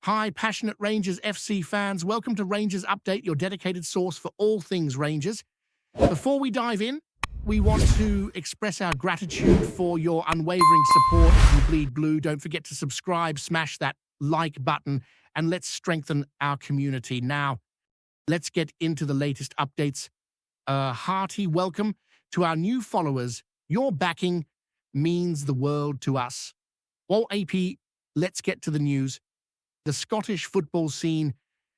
Hi, passionate Rangers FC fans. Welcome to Rangers Update, your dedicated source for all things Rangers. Before we dive in, we want to express our gratitude for your unwavering support. If you bleed blue, don't forget to subscribe, smash that like button, and let's strengthen our community. Now, let's get into the latest updates. A hearty welcome to our new followers. Your backing means the world to us. Well, AP, let's get to the news. The Scottish football scene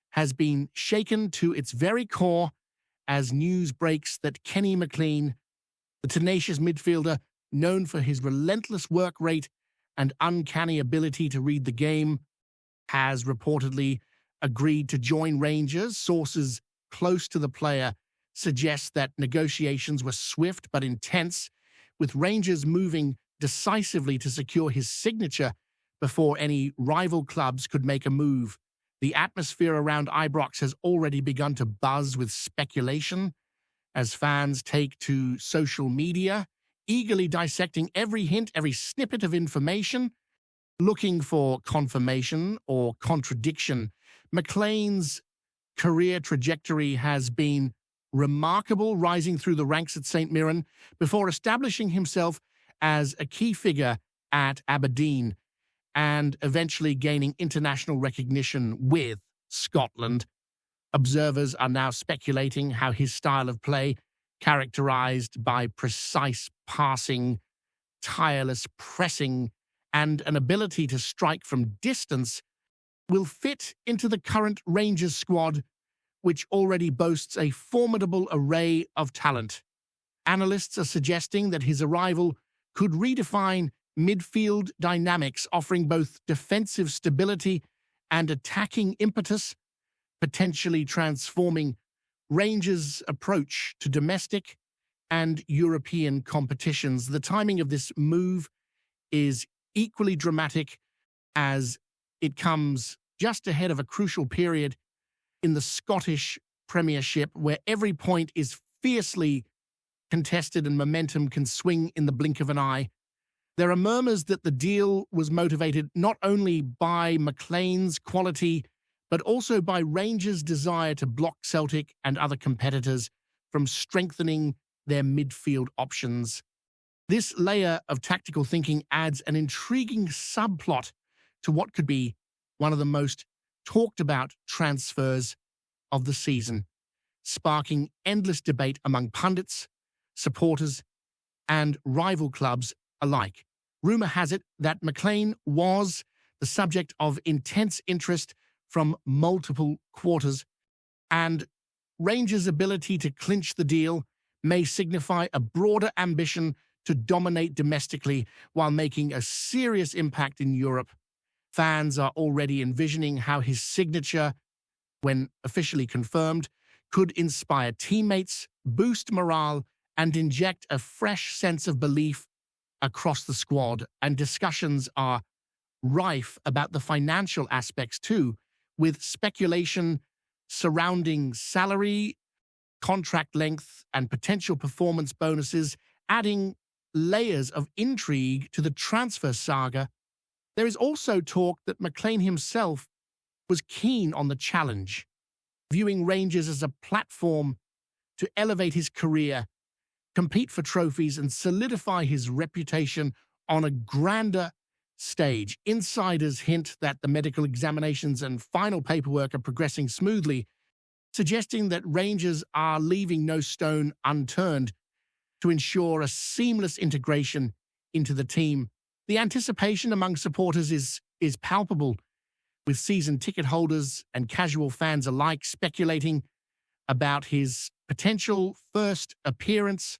has been shaken to its very core as news breaks that Kenny McLean, the tenacious midfielder known for his relentless work rate and uncanny ability to read the game, has reportedly agreed to join Rangers. Sources close to the player suggest that negotiations were swift but intense, with Rangers moving decisively to secure his signature before any rival clubs could make a move. The atmosphere around Ibrox has already begun to buzz with speculation as fans take to social media, eagerly dissecting every hint, every snippet of information, looking for confirmation or contradiction. McLean's career trajectory has been remarkable, rising through the ranks at St Mirren before establishing himself as a key figure at Aberdeen and eventually gaining international recognition with Scotland. Observers are now speculating how his style of play, characterized by precise passing, tireless pressing, and an ability to strike from distance, will fit into the current Rangers squad, which already boasts a formidable array of talent. Analysts are suggesting that his arrival could redefine midfield dynamics, offering both defensive stability and attacking impetus, potentially transforming Rangers' approach to domestic and European competitions. The timing of this move is equally dramatic as it comes just ahead of a crucial period in the Scottish Premiership, where every point is fiercely contested and momentum can swing in the blink of an eye. There are murmurs that the deal was motivated not only by McLean's quality, but also by Rangers' desire to block Celtic and other competitors from strengthening their midfield options. This layer of tactical thinking adds an intriguing subplot to what could be one of the most talked about transfers of the season, sparking endless debate among pundits, supporters, and rival clubs alike. Rumor has it that McLean was the subject of intense interest from multiple quarters, and Rangers' ability to clinch the deal may signify a broader ambition to dominate domestically while making a serious impact in Europe. Fans are already envisioning how his signature, when officially confirmed, could inspire teammates, boost morale, and inject a fresh sense of belief across the squad. And discussions are rife about the financial aspects too, with speculation surrounding salary, contract length, and potential performance bonuses, adding layers of intrigue to the transfer saga. There is also talk that McLean himself was keen on the challenge, viewing Rangers as a platform to elevate his career, compete for trophies, and solidify his reputation on a grander stage. Insiders hint that the medical examinations and final paperwork are progressing smoothly, suggesting that Rangers are leaving no stone unturned to ensure a seamless integration into the team. The anticipation among supporters is palpable, with season ticket holders and casual fans alike speculating about his potential first appearance,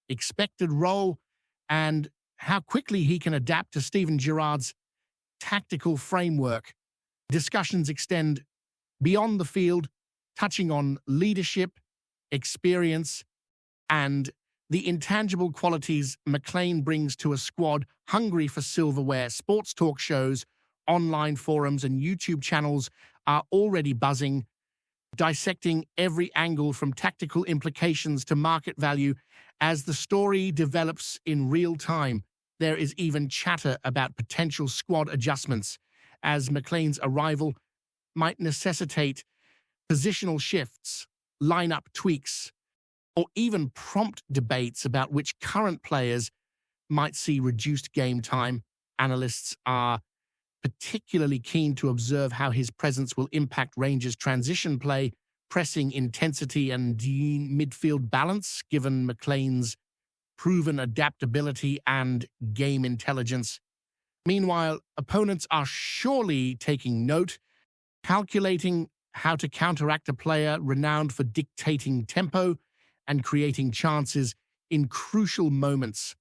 expected role, and how quickly he can adapt to Steven Gerrard's tactical framework. Discussions extend beyond the field, touching on leadership, experience, and the intangible qualities McLean brings to a squad hungry for silverware. Sports talk shows, online forums, and YouTube channels are already buzzing, dissecting every angle from tactical implications to market value. As the story develops in real time, there is even chatter about potential squad adjustments, as McLean's arrival might necessitate positional shifts, lineup tweaks, or even prompt debates about which current players might see reduced game time. Analysts are particularly keen to observe how his presence will impact Rangers' transition play, pressing intensity, and midfield balance, given McLean's proven adaptability and game intelligence. Meanwhile, opponents are surely taking note, calculating how to counteract a player renowned for dictating tempo and creating chances in crucial moments,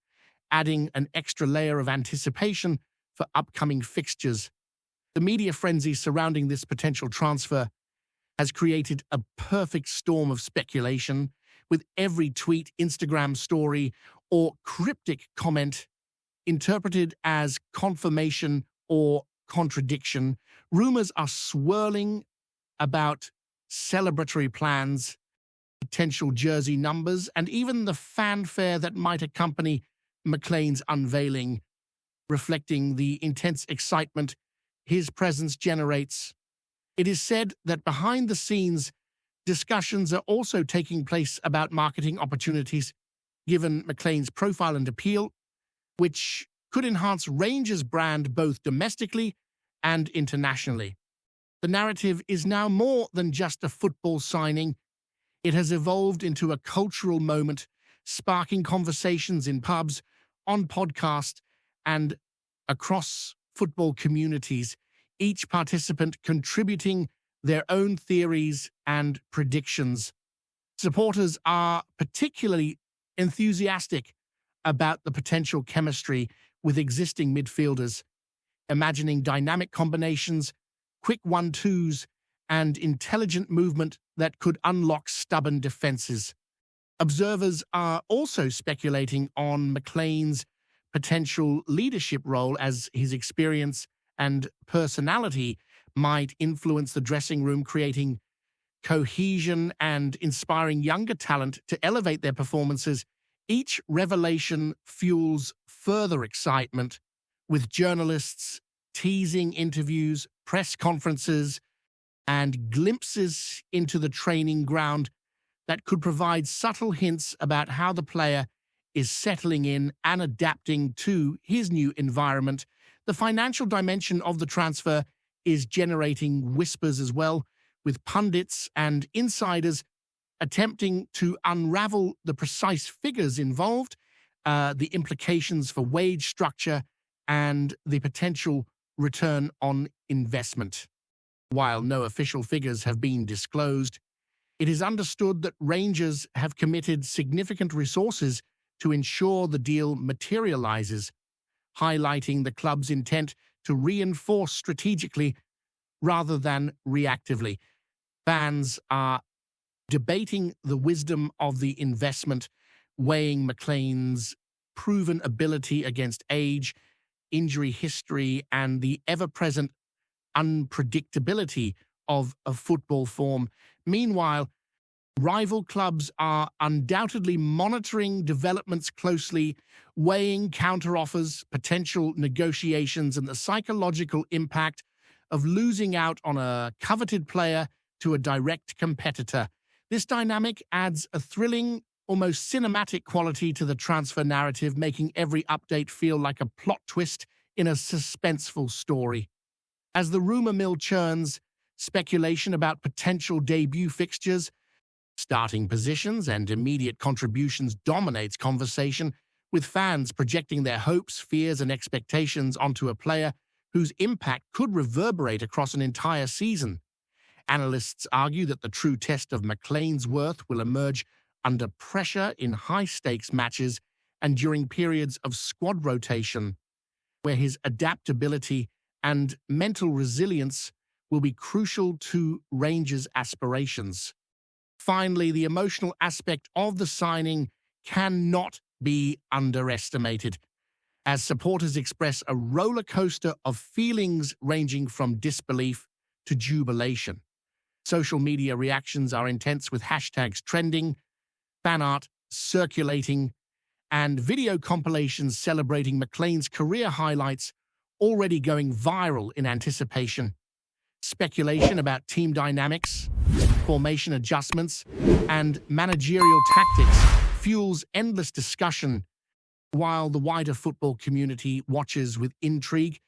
adding an extra layer of anticipation for upcoming fixtures. The media frenzy surrounding this potential transfer has created a perfect storm of speculation, with every tweet, Instagram story, or cryptic comment interpreted as confirmation or contradiction. Rumors are swirling about celebratory plans, potential jersey numbers, and even the fanfare that might accompany McLean's unveiling, reflecting the intense excitement his presence generates. It is said that behind the scenes, discussions are also taking place about marketing opportunities, given McLean's profile and appeal, which could enhance Rangers' brand both domestically and internationally. The narrative is now more than just a football signing. It has evolved into a cultural moment, sparking conversations in pubs, on podcasts, and across football communities, each participant contributing their own theories and predictions. Supporters are particularly enthusiastic about the potential chemistry with existing midfielders, imagining dynamic combinations, quick 1-2s, and intelligent movement that could unlock stubborn defenses. Observers are also speculating on McLean's potential leadership role, as his experience and personality might influence the dressing room, creating cohesion and inspiring younger talent to elevate their performances. Each revelation fuels further excitement, with journalists teasing interviews, press conferences, and glimpses into the training ground that could provide subtle hints about how the player is settling in and adapting to his new environment. The financial dimension of the transfer is generating whispers as well, with pundits and insiders attempting to unravel the precise figures involved, the implications for wage structure, and the potential return on investment. While no official figures have been disclosed, it is understood that Rangers have committed significant resources to ensure the deal materializes, highlighting the club's intent to reinforce strategically rather than reactively. Fans are debating the wisdom of the investment, weighing McLean's proven ability against age, injury history, and the ever-present unpredictability of a football form. Meanwhile, rival clubs are undoubtedly monitoring developments closely, weighing counteroffers, potential negotiations, and the psychological impact of losing out on a coveted player to a direct competitor. This dynamic adds a thrilling, almost cinematic quality to the transfer narrative, making every update feel like a plot twist in a suspenseful story. As the rumor mill churns, speculation about potential debut fixtures, starting positions, and immediate contributions dominates conversation, with fans projecting their hopes, fears, and expectations onto a player whose impact could reverberate across an entire season. Analysts argue that the true test of McLean's worth will emerge under pressure in high-stakes matches and during periods of squad rotation, where his adaptability and mental resilience will be crucial to Rangers' aspirations. Finally, the emotional aspect of the signing cannot be underestimated, as supporters express a roller coaster of feelings ranging from disbelief to jubilation. Social media reactions are intense, with hashtags trending, fan art circulating, and video compilations celebrating McLean's career highlights already going viral in anticipation. Speculation about team dynamics, formation adjustments, and managerial tactics fuels endless discussion, while the wider football community watches with intrigue,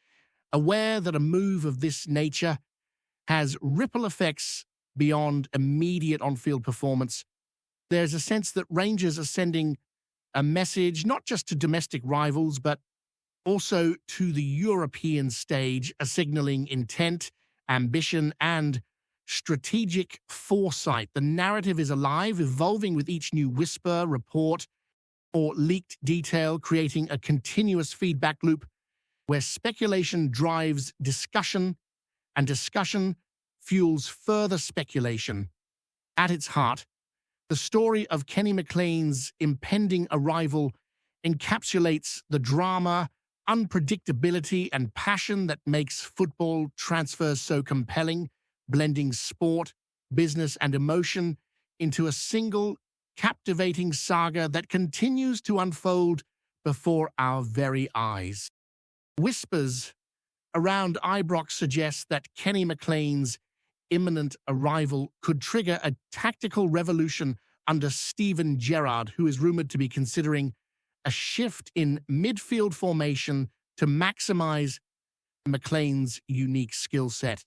aware that a move of this nature has ripple effects beyond immediate on-field performance. There's a sense that Rangers are sending a message not just to domestic rivals, but also to the European stage, signaling intent, ambition, and strategic foresight. The narrative is alive, evolving with each new whisper, report, or leaked detail, creating a continuous feedback loop where speculation drives discussion and discussion fuels further speculation. At its heart, the story of Kenny McLean's impending arrival encapsulates the drama, unpredictability, and passion that makes football transfers so compelling, blending sport, business, and emotion into a single, captivating saga that continues to unfold before our very eyes. Whispers around Ibrox suggest that Kenny McLean's imminent arrival could trigger a tactical revolution under Steven Gerrard, who is rumored to be considering a shift in midfield formation to maximize McLean's unique skill set.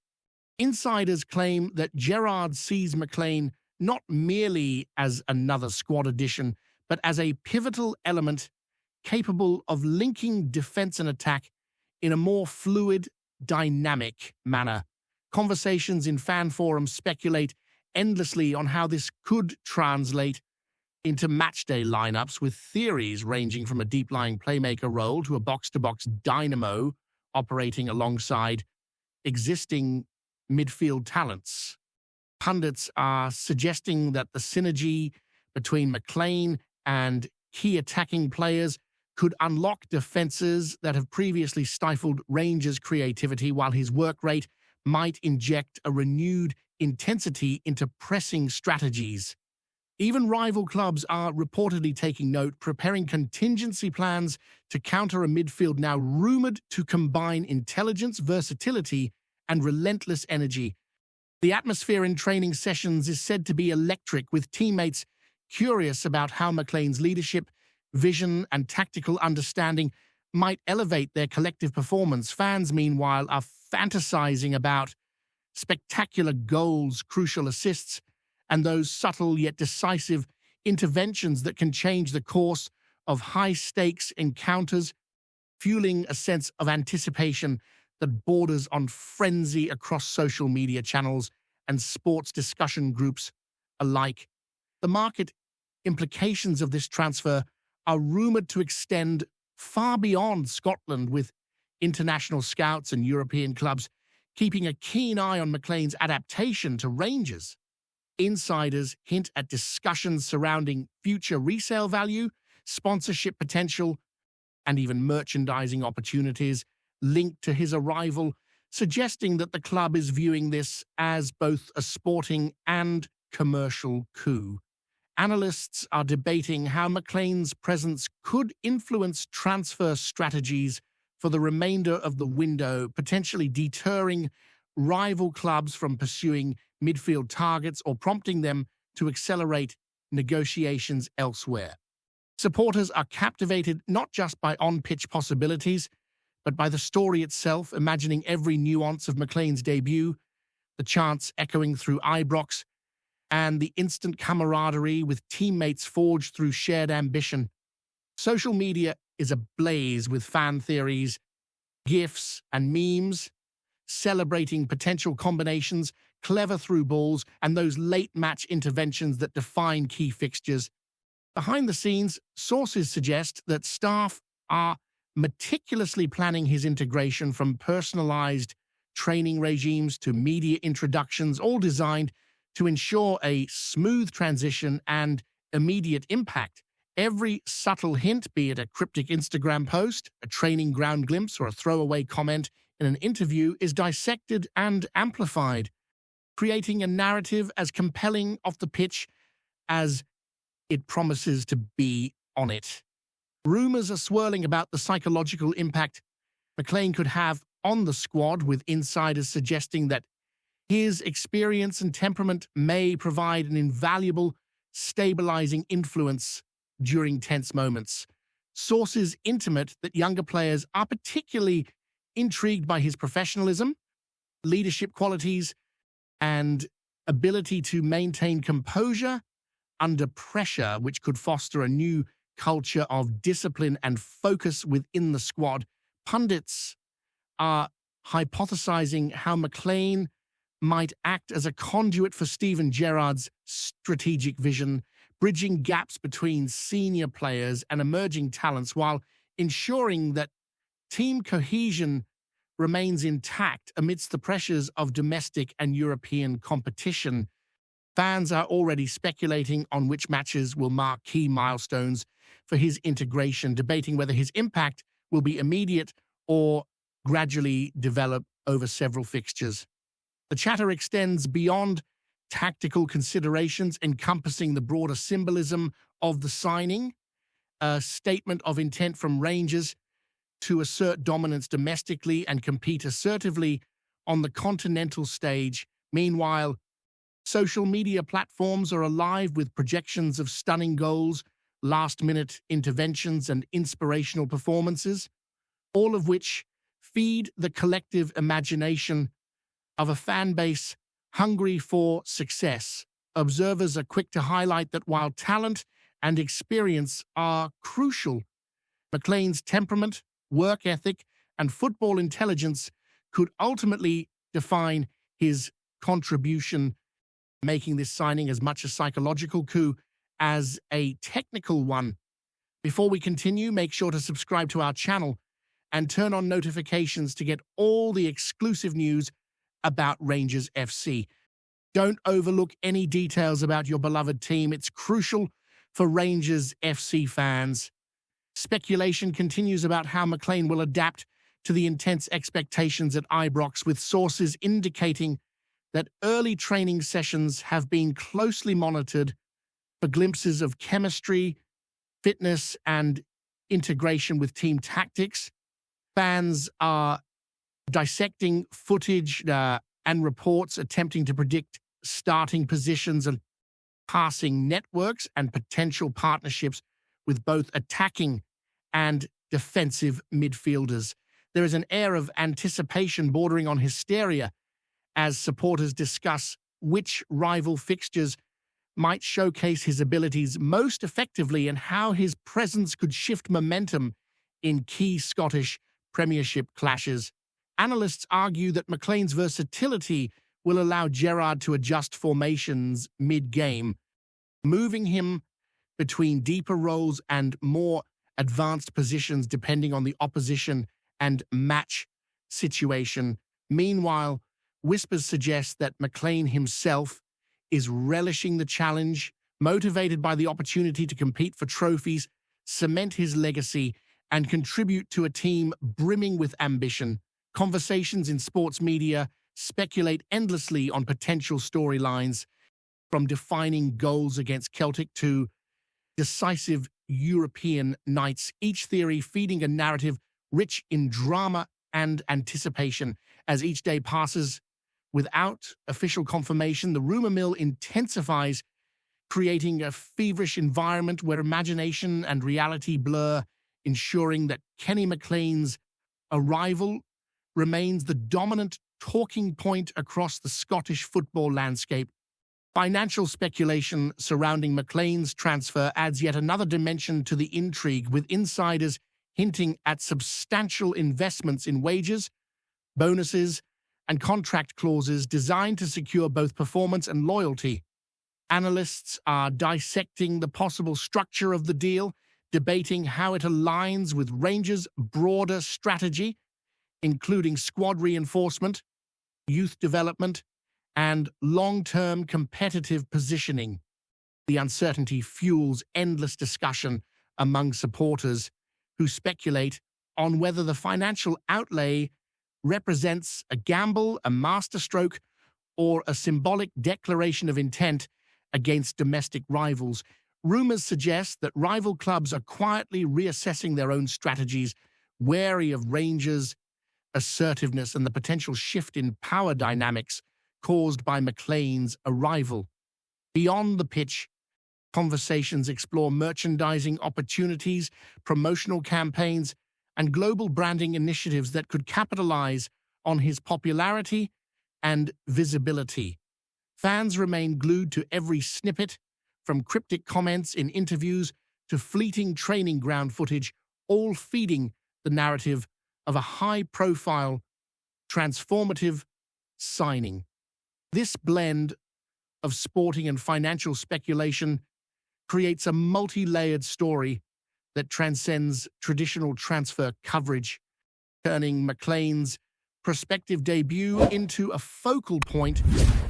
Insiders claim that Gerrard sees McLean not merely as another squad addition, but as a pivotal element capable of linking defense and attack in a more fluid, dynamic manner. Conversations in fan forums speculate endlessly on how this could translate into matchday lineups, with theories ranging from a deep-lying playmaker role to a box-to-box dynamo operating alongside existing midfield talents. Pundits are suggesting that the synergy between McLean and key attacking players could unlock defenses that have previously stifled Rangers' creativity, while his work rate might inject a renewed intensity into pressing strategies. Even rival clubs are reportedly taking note, preparing contingency plans to counter a midfield now rumored to combine intelligence, versatility, and relentless energy. The atmosphere in training sessions is said to be electric, with teammates curious about how McLean's leadership, vision, and tactical understanding might elevate their collective performance. Fans, meanwhile, are fantasizing about spectacular goals, crucial assists, and those subtle yet decisive interventions that can change the course of high-stakes encounters, fueling a sense of anticipation that borders on frenzy across social media channels and sports discussion groups alike. The market implications of this transfer are rumored to extend far beyond Scotland, with international scouts and European clubs keeping a keen eye on McLean's adaptation to Rangers. Insiders hint at discussions surrounding future resale value, sponsorship potential, and even merchandising opportunities linked to his arrival, suggesting that the club is viewing this as both a sporting and commercial coup. Analysts are debating how McLean's presence could influence transfer strategies for the remainder of the window, potentially deterring rival clubs from pursuing midfield targets or prompting them to accelerate negotiations elsewhere. Supporters are captivated not just by on-pitch possibilities, but by the story itself, imagining every nuance of McLean's debut, the chants echoing through Ibrox, and the instant camaraderie with teammates forged through shared ambition. Social media is ablaze with fan theories, GIFs, and memes, celebrating potential combinations, clever through balls, and those late-match interventions that define key fixtures. Behind the scenes, sources suggest that staff are meticulously planning his integration, from personalized training regimes to media introductions, all designed to ensure a smooth transition and immediate impact. Every subtle hint, be it a cryptic Instagram post, a training ground glimpse, or a throwaway comment in an interview, is dissected and amplified, creating a narrative as compelling off the pitch as it promises to be on it. Rumors are swirling about the psychological impact McLean could have on the squad, with insiders suggesting that His experience and temperament may provide an invaluable, stabilizing influence during tense moments. Sources intimate that younger players are particularly intrigued by his professionalism, leadership qualities, and ability to maintain composure under pressure, which could foster a new culture of discipline and focus within the squad. Pundits are hypothesizing how McLean might act as a conduit for Steven Gerrard's strategic vision, bridging gaps between senior players and emerging talents while ensuring that team cohesion remains intact amidst the pressures of domestic and European competition. Fans are already speculating on which matches will mark key milestones for his integration, debating whether his impact will be immediate or gradually develop over several fixtures. The chatter extends beyond tactical considerations, encompassing the broader symbolism of the signing, a statement of intent from Rangers to assert dominance domestically and compete assertively on the continental stage. Meanwhile, social media platforms are alive with projections of stunning goals, last-minute interventions, and inspirational performances, all of which feed the collective imagination of a fan base hungry for success. Observers are quick to highlight that while talent and experience are crucial, McLean's temperament, work ethic, and football intelligence could ultimately define his contribution, making this signing as much a psychological coup as a technical one. Before we continue, make sure to subscribe to our channel and turn on notifications to get all the exclusive news about Rangers FC. Don't overlook any details about your beloved team. It's crucial for Rangers FC fans. Speculation continues about how McLean will adapt to the intense expectations at Ibrox, with sources indicating that early training sessions have been closely monitored for glimpses of chemistry, fitness, and integration with team tactics. Fans are dissecting footage and reports attempting to predict starting positions and passing networks and potential partnerships with both attacking and defensive midfielders. There is an air of anticipation bordering on hysteria as supporters discuss which rival fixtures might showcase his abilities most effectively and how his presence could shift momentum in key Scottish Premiership clashes. Analysts argue that McLean's versatility will allow Gerrard to adjust formations mid-game, moving him between deeper roles and more advanced positions depending on the opposition and match situation. Meanwhile, whispers suggest that McLean himself is relishing the challenge, motivated by the opportunity to compete for trophies, cement his legacy, and contribute to a team brimming with ambition. Conversations in sports media speculate endlessly on potential storylines, from defining goals against Celtic to decisive European nights, each theory feeding a narrative rich in drama and anticipation. As each day passes without official confirmation, the rumor mill intensifies, creating a feverish environment where imagination and reality blur, ensuring that Kenny McLean's arrival remains the dominant talking point across the Scottish football landscape. Financial speculation surrounding McLean's transfer adds yet another dimension to the intrigue, with insiders hinting at substantial investments in wages, bonuses, and contract clauses designed to secure both performance and loyalty. Analysts are dissecting the possible structure of the deal, debating how it aligns with Rangers' broader strategy, including squad reinforcement, youth development, and long-term competitive positioning. The uncertainty fuels endless discussion among supporters who speculate on whether the financial outlay represents a gamble, a masterstroke, or a symbolic declaration of intent against domestic rivals. Rumors suggest that rival clubs are quietly reassessing their own strategies, wary of Rangers' assertiveness and the potential shift in power dynamics caused by McLean's arrival. Beyond the pitch, conversations explore merchandising opportunities, promotional campaigns, and global branding initiatives that could capitalize on his popularity and visibility. Fans remain glued to every snippet, from cryptic comments in interviews to fleeting training ground footage, all feeding the narrative of a high-profile, transformative signing. This blend of sporting and financial speculation creates a multi-layered story that transcends traditional transfer coverage, turning McLean's prospective debut into a focal point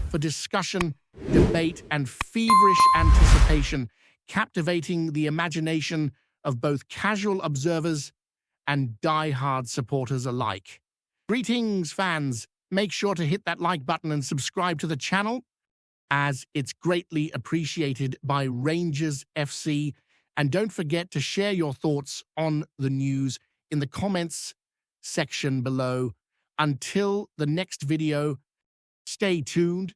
for discussion, debate, and feverish anticipation, captivating the imagination of both casual observers and die-hard supporters alike. Greetings, fans! Make sure to hit that like button and subscribe to the channel, as it's greatly appreciated by Rangers FC. And don't forget to share your thoughts on the news in the comments section below. Until the next video, stay tuned